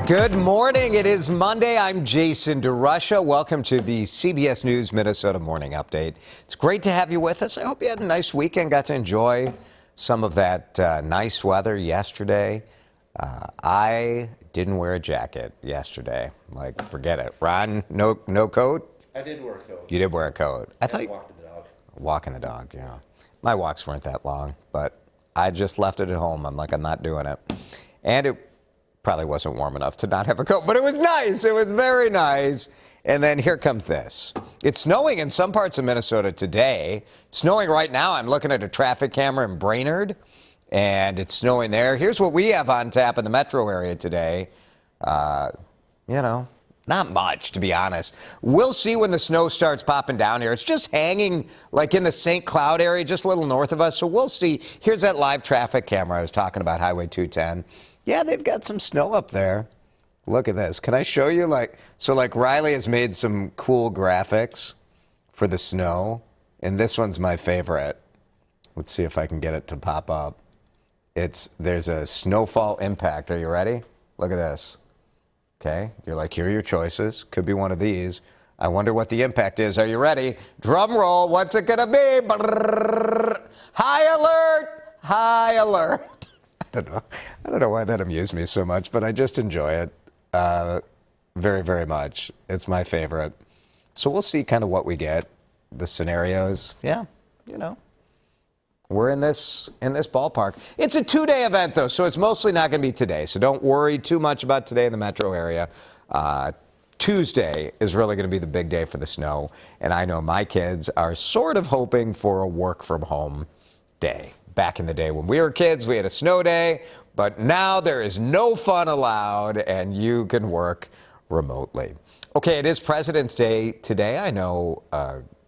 Good morning. It is Monday. I'm Jason DeRusha. Welcome to the CBS News Minnesota Morning Update. It's great to have you with us. I hope you had a nice weekend, got to enjoy some of that nice weather yesterday. I didn't wear a jacket yesterday. Like, forget it. Ron, no coat? I did wear a coat. You did wear a coat. I thought walking the dog. Walking the dog, yeah. My walks weren't that long, but I just left it at home. I'm like, I'm not doing it. And it probably wasn't warm enough to not have a coat, but it was nice. It was very nice. And then here comes this. It's snowing in some parts of Minnesota today. It's snowing right now. I'm looking at a traffic camera in Brainerd, and it's snowing there. Here's what we have on tap in the metro area today. Not much, to be honest. We'll see when the snow starts popping down here. It's just hanging like in the St. Cloud area, just a little north of us. So we'll see. Here's that live traffic camera I was talking about, Highway 210. Yeah, they've got some snow up there. Look at this. Can I show you? Like Riley has made some cool graphics for the snow, and this one's my favorite. Let's see if I can get it to pop up. There's a snowfall impact. Are you ready? Look at this. Okay, you're like, here are your choices. Could be one of these. I wonder what the impact is. Are you ready? Drum roll. What's it gonna be? Brrr. High alert! High alert! I don't know why that amused me so much, but I just enjoy it very, very much. It's my favorite. So we'll see kind of what we get, the scenarios. Yeah, we're in this ballpark. It's a 2-day event, though, so it's mostly not going to be today. So don't worry too much about today in the metro area. Tuesday is really going to be the big day for the snow, and I know my kids are sort of hoping for a work-from-home day. Back in the day when we were kids, we had a snow day, but now there is no fun allowed, and you can work remotely. Okay, it is President's Day today. I know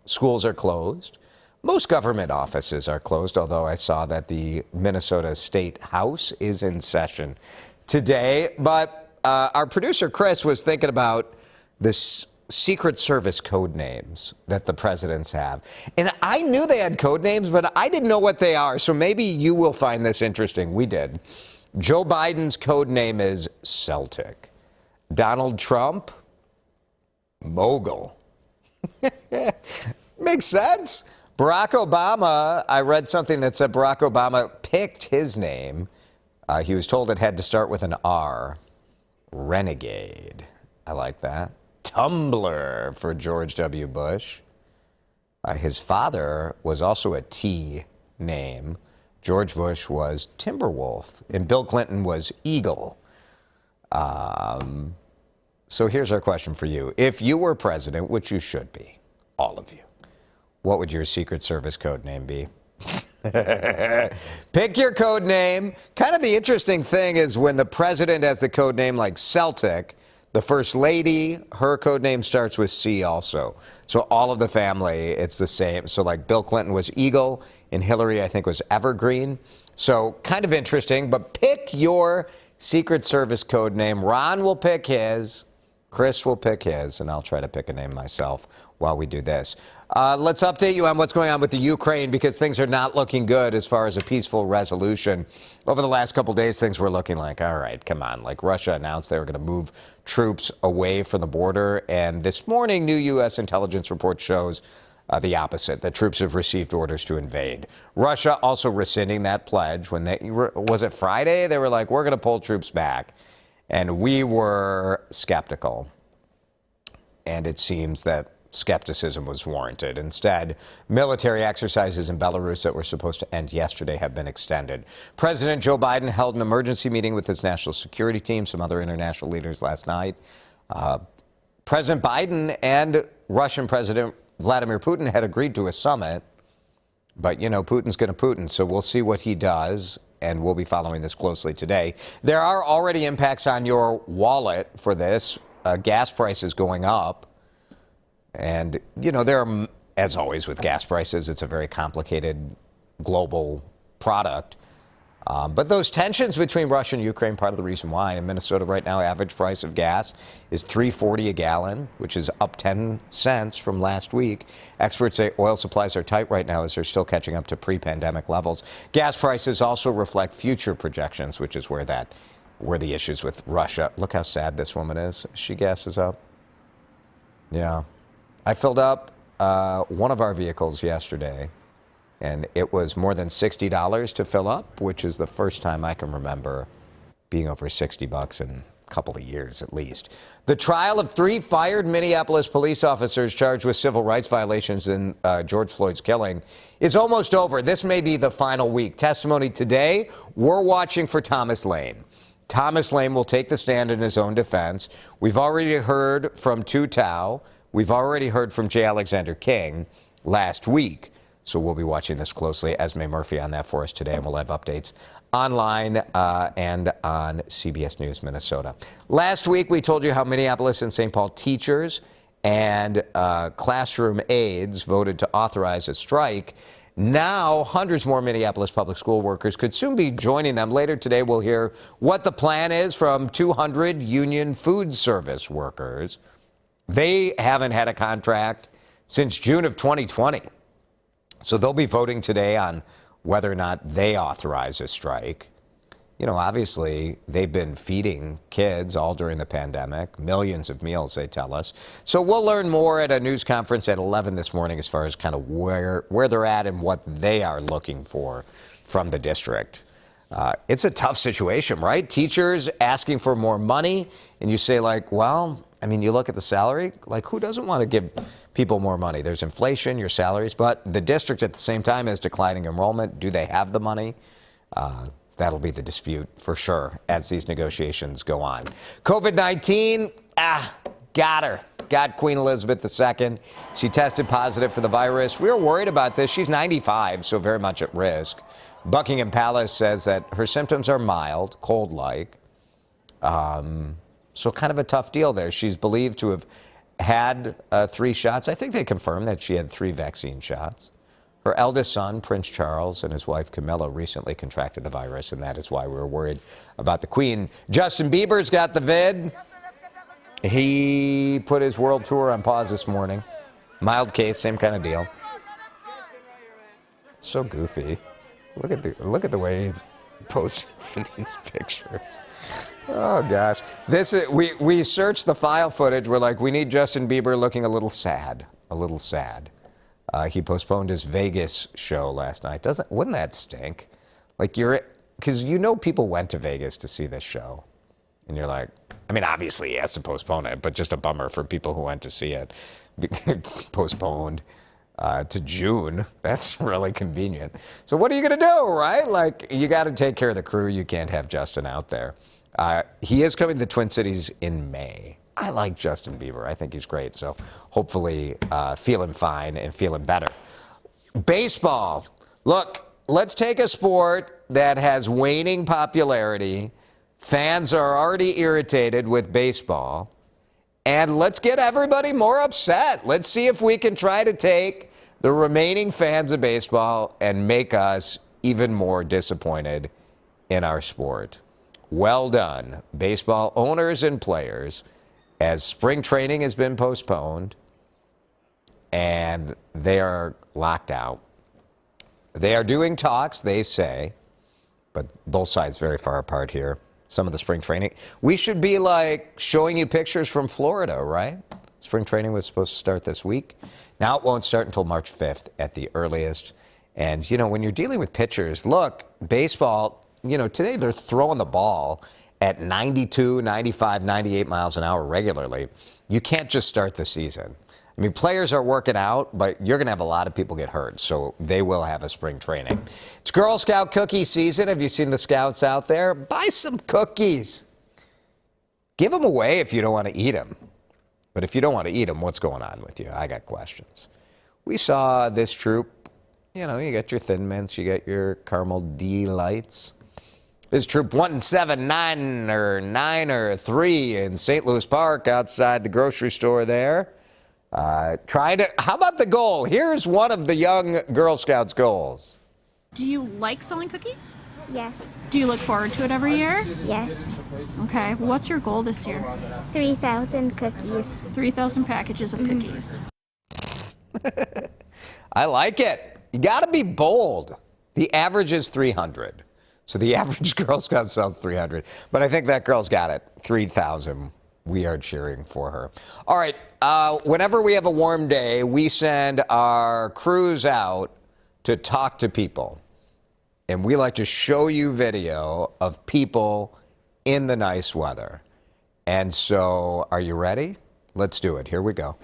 schools are closed. Most government offices are closed, although I saw that the Minnesota State House is in session today. But our producer, Chris, was thinking about this Secret Service code names that the presidents have. And I knew they had code names, but I didn't know what they are. So maybe you will find this interesting. We did. Joe Biden's code name is Celtic. Donald Trump, Mogul. Makes sense. Barack Obama, I read something that said Barack Obama picked his name. He was told it had to start with an R. Renegade. I like that. Tumbler for George W. Bush. His father was also a T name. George Bush was Timberwolf, and Bill Clinton was Eagle. So here's our question for you. If you were president, which you should be, all of you, what would your Secret Service code name be? Pick your code name. Kind of the interesting thing is when the president has the code name like Celtic, the First Lady, her code name starts with C also. So all of the family, it's the same. So like Bill Clinton was Eagle, and Hillary, I think, was Evergreen. So kind of interesting, but pick your Secret Service code name. Ron will pick his, Chris will pick his, and I'll try to pick a name myself while we do this. Let's update you on what's going on with the Ukraine, because things are not looking good as far as a peaceful resolution. Over the last couple days, things were looking like, all right, come on. Like Russia announced they were going to move troops away from the border. And this morning, new U.S. intelligence report shows the opposite, that troops have received orders to invade. Russia also rescinding that pledge when was it Friday? They were like, we're going to pull troops back. And we were skeptical. And it seems that skepticism was warranted. Instead, military exercises in Belarus that were supposed to end yesterday have been extended. President Joe Biden held an emergency meeting with his national security team, some other international leaders last night. President Biden and Russian President Vladimir Putin had agreed to a summit, but, Putin's going to Putin, so we'll see what he does, and we'll be following this closely today. There are already impacts on your wallet for this. Gas prices going up. And, there are, as always with gas prices, it's a very complicated global product. But those tensions between Russia and Ukraine, part of the reason why in Minnesota right now, average price of gas is $3.40 a gallon, which is up 10 cents from last week. Experts say oil supplies are tight right now as they're still catching up to pre-pandemic levels. Gas prices also reflect future projections, which is where that were the issues with Russia. Look how sad this woman is. She gasses up. Yeah. I filled up one of our vehicles yesterday, and it was more than $60 to fill up, which is the first time I can remember being over $60 in a couple of years at least. The trial of 3 fired Minneapolis police officers charged with civil rights violations in George Floyd's killing is almost over. This may be the final week. Testimony today, we're watching for Thomas Lane. Thomas Lane will take the stand in his own defense. We've already heard from Tu Tao. We've already heard from J. Alexander King last week. So we'll be watching this closely. Esme Murphy on that for us today, and we'll have updates online and on CBS News Minnesota. Last week, we told you how Minneapolis and St. Paul teachers and classroom aides voted to authorize a strike. Now, hundreds more Minneapolis public school workers could soon be joining them. Later today, we'll hear what the plan is from 200 union food service workers. They haven't had a contract since June of 2020. So they'll be voting today on whether or not they authorize a strike. You know, obviously, they've been feeding kids all during the pandemic, millions of meals, they tell us. So we'll learn more at a news conference at 11 this morning as far as kind of where they're at and what they are looking for from the district. It's a tough situation, right? Teachers asking for more money, and you say, like, well, I mean, you look at the salary, like, who doesn't want to give people more money? There's inflation, your salaries, but the district at the same time has declining enrollment. Do they have the money? That'll be the dispute for sure as these negotiations go on. COVID-19, got her. Got Queen Elizabeth II. She tested positive for the virus. We were worried about this. She's 95, so very much at risk. Buckingham Palace says that her symptoms are mild, cold-like. So kind of a tough deal there. She's believed to have had 3 shots. I think they confirmed that she had 3 vaccine shots. Her eldest son, Prince Charles, and his wife Camilla recently contracted the virus, and that is why we were worried about the Queen. Justin Bieber's got the vid. He put his world tour on pause this morning. Mild case, same kind of deal. So goofy. Look at the way he's posting these pictures. Oh gosh, we searched the file footage. We're like, we need Justin Bieber looking a little sad, He postponed his Vegas show last night. Wouldn't that stink? Like because you know people went to Vegas to see this show, and you're like, I mean, obviously he has to postpone it, but just a bummer for people who went to see it. Postponed to June. That's really convenient. So what are you gonna do, right? Like, you got to take care of the crew. You can't have Justin out there. He is coming to the Twin Cities in May. I like Justin Bieber. I think he's great. So hopefully feeling fine and feeling better. Baseball. Look, let's take a sport that has waning popularity. Fans are already irritated with baseball. And let's get everybody more upset. Let's see if we can try to take the remaining fans of baseball and make us even more disappointed in our sport. Well done, baseball owners and players, as spring training has been postponed and they are locked out. They are doing talks, they say, but both sides very far apart here. Some of the spring training. We should be like showing you pictures from Florida, right? Spring training was supposed to start this week. Now it won't start until March 5th at the earliest. And, you know, when you're dealing with pitchers, look, baseball, you know, today they're throwing the ball at 92, 95, 98 miles an hour regularly. You can't just start the season. I mean, players are working out, but you're going to have a lot of people get hurt, so they will have a spring training. It's Girl Scout cookie season. Have you seen the Scouts out there? Buy some cookies. Give them away if you don't want to eat them. But if you don't want to eat them, what's going on with you? I got questions. We saw this troop. You know, you got your Thin Mints, you got your Caramel Delights. This troop 179er3 in St. Louis Park outside the grocery store there. How about the goal? Here's one of the young Girl Scouts' goals. Do you like selling cookies? Yes. Do you look forward to it every year? Yes. Okay. What's your goal this year? 3,000 cookies. 3,000 packages of cookies. I like it. You got to be bold. The average is 300. So the average Girl Scout sells 300. But I think that girl's got it. 3,000. We are cheering for her. All right. Whenever we have a warm day, we send our crews out to talk to people. And we like to show you video of people in the nice weather. And so, are you ready? Let's do it. Here we go.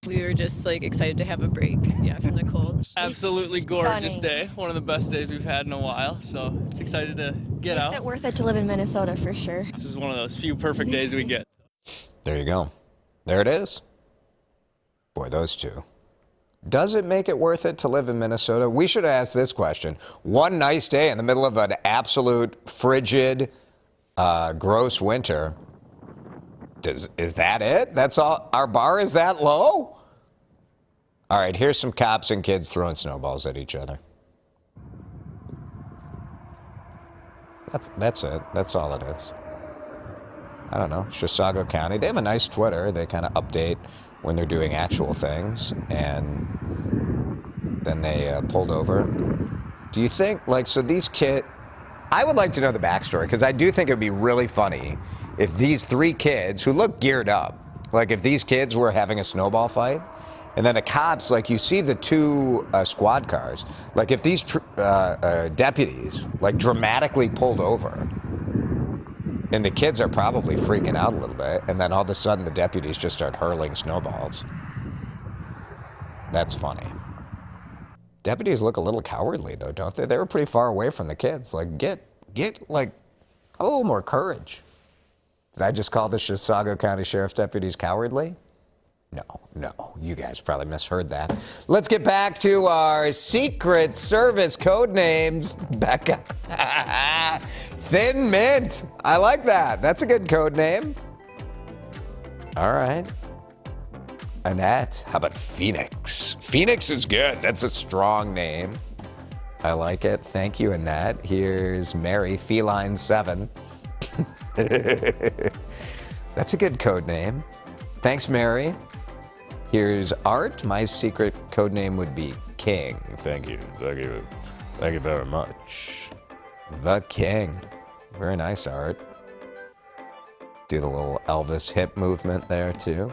We were just excited to have a break, from the cold. Absolutely gorgeous Stunning. day. One of the best days we've had in a while. So it's excited to get Makes out. it worth it to live in Minnesota for sure. This is one of those few perfect days we get. There you go. There it is. Boy, those two. Does it make it worth it to live in Minnesota? We should ask this question. One nice day in the middle of an absolute frigid, gross winter. Is that it? That's all? Our bar is that low? All right, here's some cops and kids throwing snowballs at each other. That's it. That's all it is. I don't know. Chisago County. They have a nice Twitter. They kind of update when they're doing actual things. And then they pulled over. Do you think, so these kids... I would like to know the backstory, because I do think it would be really funny if these three kids who look geared up, if these kids were having a snowball fight, and then the cops, you see the two squad cars, if these deputies, dramatically pulled over, and the kids are probably freaking out a little bit, and then all of a sudden the deputies just start hurling snowballs. That's funny. Deputies look a little cowardly, though, don't they? They were pretty far away from the kids. Get a little more courage. Did I just call the Chisago County Sheriff's deputies cowardly? No, you guys probably misheard that. Let's get back to our Secret Service code names. Becca. Thin Mint. I like that. That's a good code name. All right. Annette. How about Phoenix? Phoenix is good. That's a strong name. I like it. Thank you, Annette. Here's Mary, Feline 7. That's a good code name. Thanks, Mary. Here's Art. My secret code name would be King. Thank you. Thank you. Thank you very much. The King. Very nice, Art. Do the little Elvis hip movement there, too.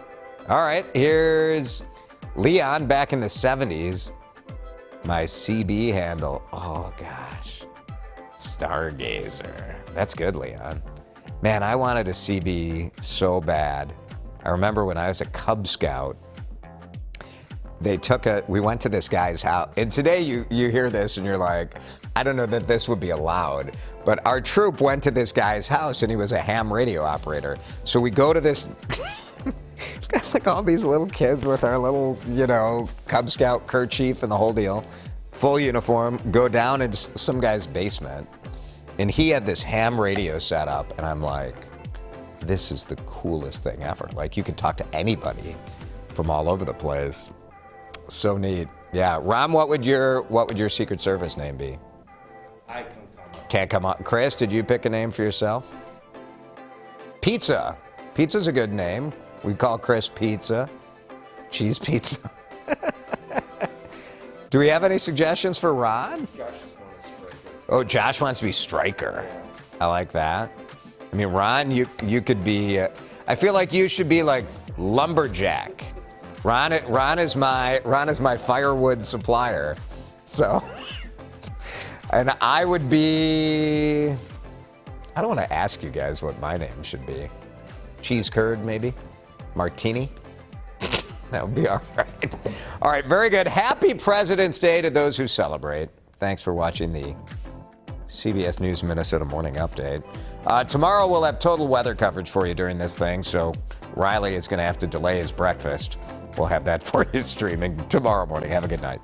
All right, here's Leon back in the 70s. My CB handle. Oh, gosh. Stargazer. That's good, Leon. Man, I wanted a CB so bad. I remember when I was a Cub Scout, we went to this guy's house. And today you hear this and you're like, I don't know that this would be allowed. But our troop went to this guy's house and he was a ham radio operator. So we go to this... got all these little kids with our little, Cub Scout kerchief and the whole deal. Full uniform, go down into some guy's basement. And he had this ham radio set up. And I'm like, this is the coolest thing ever. You could talk to anybody from all over the place. So neat. Yeah. Ram, what would your Secret Service name be? I can come up. Can't come up. Chris, did you pick a name for yourself? Pizza. Pizza's a good name. We call Chris Pizza. Cheese Pizza. Do we have any suggestions for Ron? Josh is going to striker. Oh, Josh wants to be striker. I like that. I mean, Ron, you could be, I feel like you should be lumberjack. Ron is my firewood supplier. So, and I would be, I don't want to ask you guys what my name should be. Cheese curd, maybe? Martini? That would be all right. All right, very good. Happy President's Day to those who celebrate. Thanks for watching the CBS News Minnesota Morning Update. Tomorrow we'll have total weather coverage for you during this thing, so Riley is going to have to delay his breakfast. We'll have that for you streaming tomorrow morning. Have a good night.